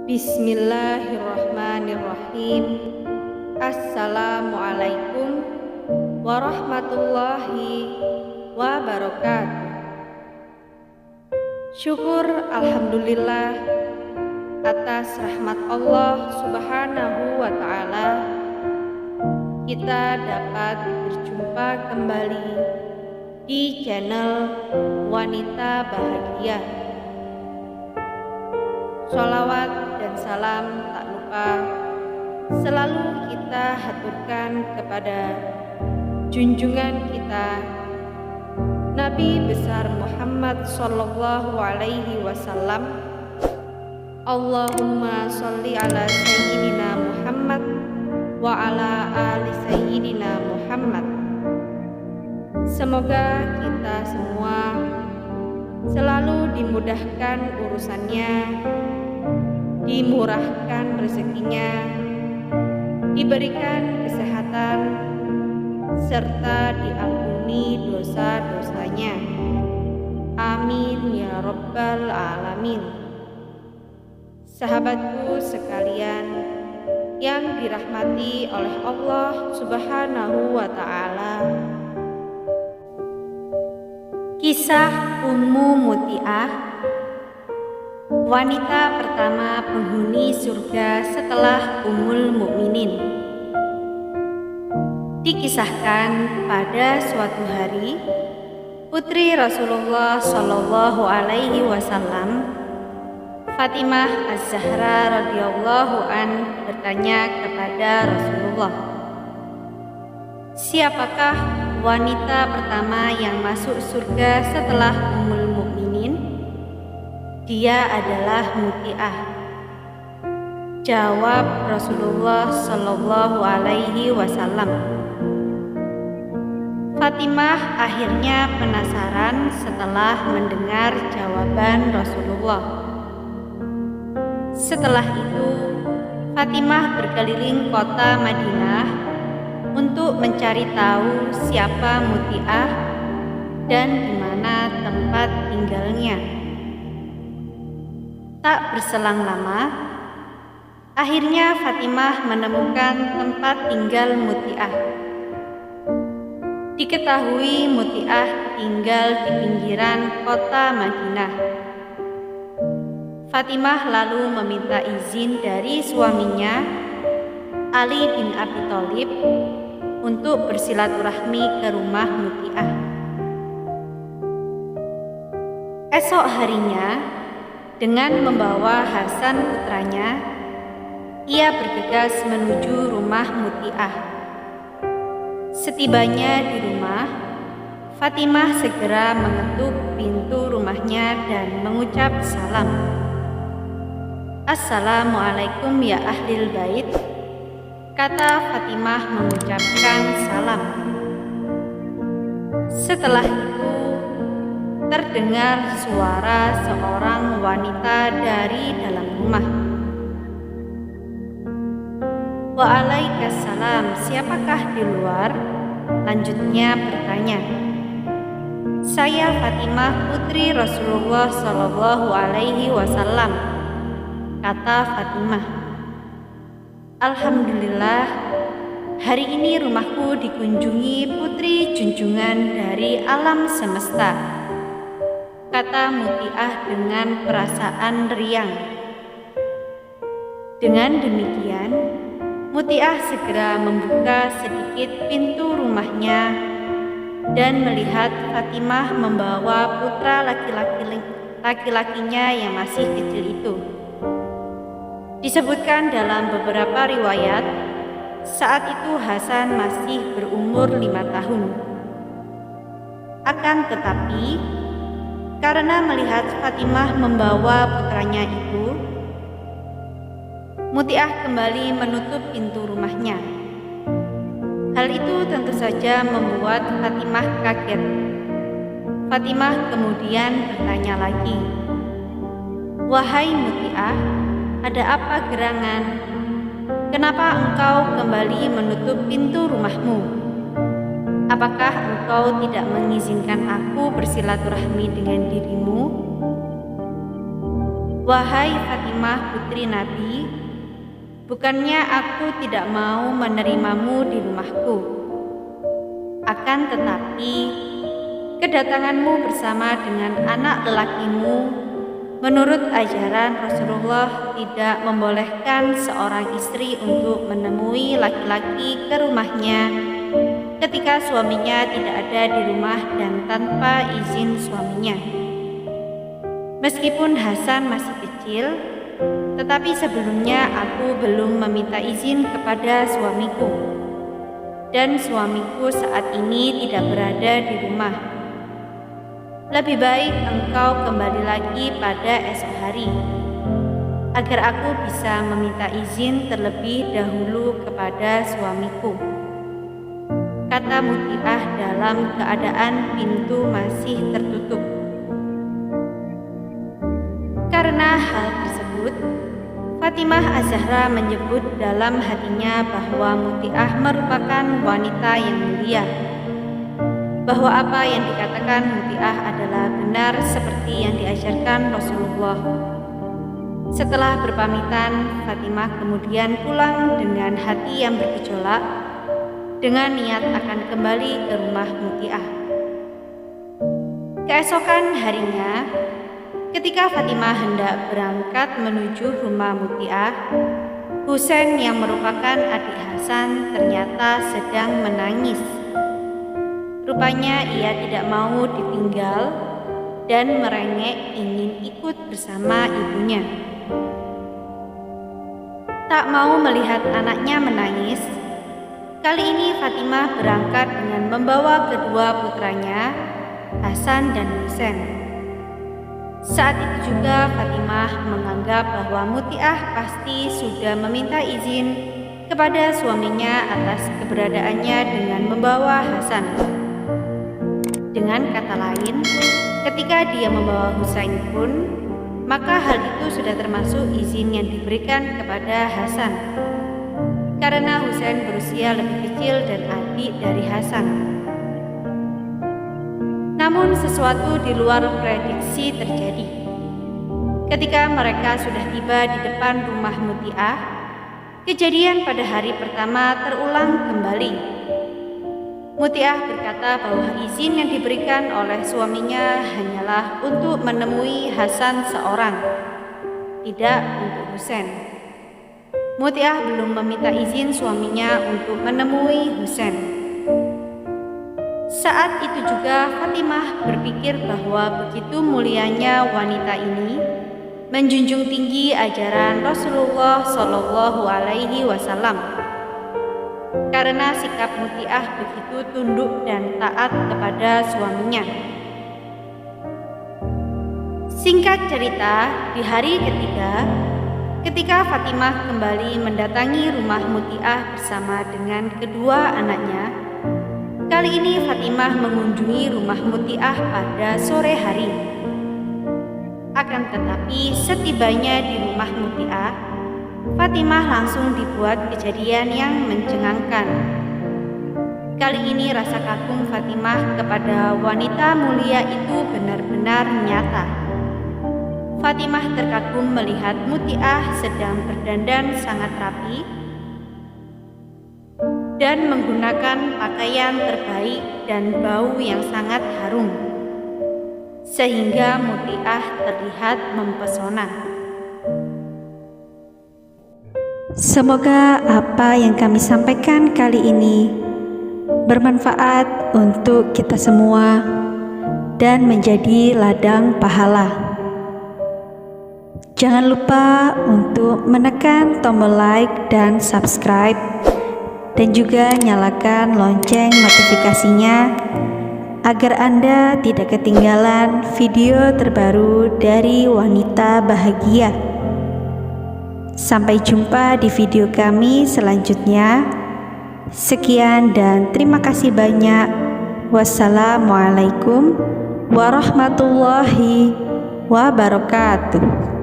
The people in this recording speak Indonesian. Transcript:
Bismillahirrahmanirrahim. Assalamualaikum warahmatullahi wabarakatuh. Syukur alhamdulillah atas rahmat Allah Subhanahu wa ta'ala, kita dapat berjumpa kembali di channel Wanita Bahagia. Sholawat dan salam tak lupa selalu kita haturkan kepada junjungan kita Nabi besar Muhammad sallallahu alaihi wasallam. Allahumma sholli ala sayyidina Muhammad wa ala ali sayyidina Muhammad. Semoga kita semua selalu dimudahkan urusannya, dimurahkan rezekinya, diberikan kesehatan, serta diampuni dosa-dosanya. Amin ya rabbal alamin. Sahabatku sekalian yang dirahmati oleh Allah Subhanahu wa ta'ala, kisah Ummu Muti'ah, wanita pertama penghuni surga setelah Ummul Mukminin. Dikisahkan pada suatu hari, putri Rasulullah Shallallahu Alaihi Wasallam, Fatimah Az-Zahra radhiyallahu an, bertanya kepada Rasulullah, "Siapakah wanita pertama yang masuk surga setelah Ummul Mukminin?" "Dia adalah Muti'ah," jawab Rasulullah Shallallahu Alaihi Wasallam. Fatimah akhirnya penasaran setelah mendengar jawaban Rasulullah. Setelah itu, Fatimah berkeliling kota Madinah untuk mencari tahu siapa Muti'ah dan di mana tempat tinggalnya. Tak berselang lama, akhirnya Fatimah menemukan tempat tinggal Muti'ah. Diketahui Muti'ah tinggal di pinggiran kota Madinah. Fatimah lalu meminta izin dari suaminya, Ali bin Abi Thalib, untuk bersilaturahmi ke rumah Muti'ah. Esok harinya, dengan membawa Hasan putranya, ia bergegas menuju rumah Muti'ah. Setibanya di rumah, Fatimah segera mengetuk pintu rumahnya dan mengucap salam. "Assalamualaikum ya ahlil bait," kata Fatimah mengucapkan salam. Setelah itu, terdengar suara seorang wanita dari dalam rumah. "Waalaikumsalam, siapakah di luar?" lanjutnya bertanya. "Saya Fatimah putri Rasulullah Shallallahu Alaihi Wasallam," kata Fatimah. "Alhamdulillah, hari ini rumahku dikunjungi putri junjungan dari alam semesta," kata Muti'ah dengan perasaan riang. Dengan demikian, Muti'ah segera membuka sedikit pintu rumahnya dan melihat Fatimah membawa putra laki-lakinya yang masih kecil itu. Disebutkan dalam beberapa riwayat, saat itu Hasan masih berumur 5 tahun. Akan tetapi, karena melihat Fatimah membawa putranya itu, Muti'ah kembali menutup pintu rumahnya. Hal itu tentu saja membuat Fatimah kaget. Fatimah kemudian bertanya lagi, "Wahai Muti'ah, ada apa gerangan? Kenapa engkau kembali menutup pintu rumahmu? Apakah engkau tidak mengizinkan aku bersilaturahmi dengan dirimu?" "Wahai Fatimah putri Nabi, bukannya aku tidak mau menerimamu di rumahku. Akan tetapi, kedatanganmu bersama dengan anak lelakimu menurut ajaran Rasulullah tidak membolehkan seorang istri untuk menemui laki-laki ke rumahnya ketika suaminya tidak ada di rumah dan tanpa izin suaminya. Meskipun Hasan masih kecil, tetapi sebelumnya aku belum meminta izin kepada suamiku, dan suamiku saat ini tidak berada di rumah. Lebih baik engkau kembali lagi pada esok hari, agar aku bisa meminta izin terlebih dahulu kepada suamiku," kata Muti'ah dalam keadaan pintu masih tertutup. Karena hal tersebut, Fatimah Az-Zahra menyebut dalam hatinya bahwa Muti'ah merupakan wanita yang mulia, bahwa apa yang dikatakan Muti'ah adalah benar seperti yang diajarkan Rasulullah. Setelah berpamitan, Fatimah kemudian pulang dengan hati yang bergejolak, dengan niat akan kembali ke rumah Muti'ah. Keesokan harinya, ketika Fatimah hendak berangkat menuju rumah Muti'ah, Husain yang merupakan adik Hasan ternyata sedang menangis. Rupanya ia tidak mau ditinggal dan merengek ingin ikut bersama ibunya. Tak mau melihat anaknya menangis, kali ini Fatimah berangkat dengan membawa kedua putranya, Hasan dan Husain. Saat itu juga Fatimah menganggap bahwa Muti'ah pasti sudah meminta izin kepada suaminya atas keberadaannya dengan membawa Hasan. Dengan kata lain, ketika dia membawa Husain pun, maka hal itu sudah termasuk izin yang diberikan kepada Hasan, karena Husain berusia lebih kecil dan adik dari Hasan. Namun sesuatu di luar prediksi terjadi. Ketika mereka sudah tiba di depan rumah Muti'ah, kejadian pada hari pertama terulang kembali. Muti'ah berkata bahwa izin yang diberikan oleh suaminya hanyalah untuk menemui Hasan seorang, tidak untuk Husain. Muti'ah belum meminta izin suaminya untuk menemui Husain. Saat itu juga Fatimah berpikir bahwa begitu mulianya wanita ini menjunjung tinggi ajaran Rasulullah Shallallahu Alaihi Wasallam, karena sikap Muti'ah begitu tunduk dan taat kepada suaminya. Singkat cerita, di hari ketiga, ketika Fatimah kembali mendatangi rumah Muti'ah bersama dengan kedua anaknya, kali ini Fatimah mengunjungi rumah Muti'ah pada sore hari. Akan tetapi setibanya di rumah Muti'ah, Fatimah langsung dibuat kejadian yang mencengangkan. Kali ini rasa kagum Fatimah kepada wanita mulia itu benar-benar nyata. Fatimah terkagum melihat Muti'ah sedang berdandan sangat rapi dan menggunakan pakaian terbaik dan bau yang sangat harum, sehingga Muti'ah terlihat mempesona. Semoga apa yang kami sampaikan kali ini bermanfaat untuk kita semua dan menjadi ladang pahala. Jangan lupa untuk menekan tombol like dan subscribe, dan juga nyalakan lonceng notifikasinya agar Anda tidak ketinggalan video terbaru dari Wanita Bahagia. Sampai jumpa di video kami selanjutnya. Sekian dan terima kasih banyak. Wassalamualaikum warahmatullahi wabarakatuh.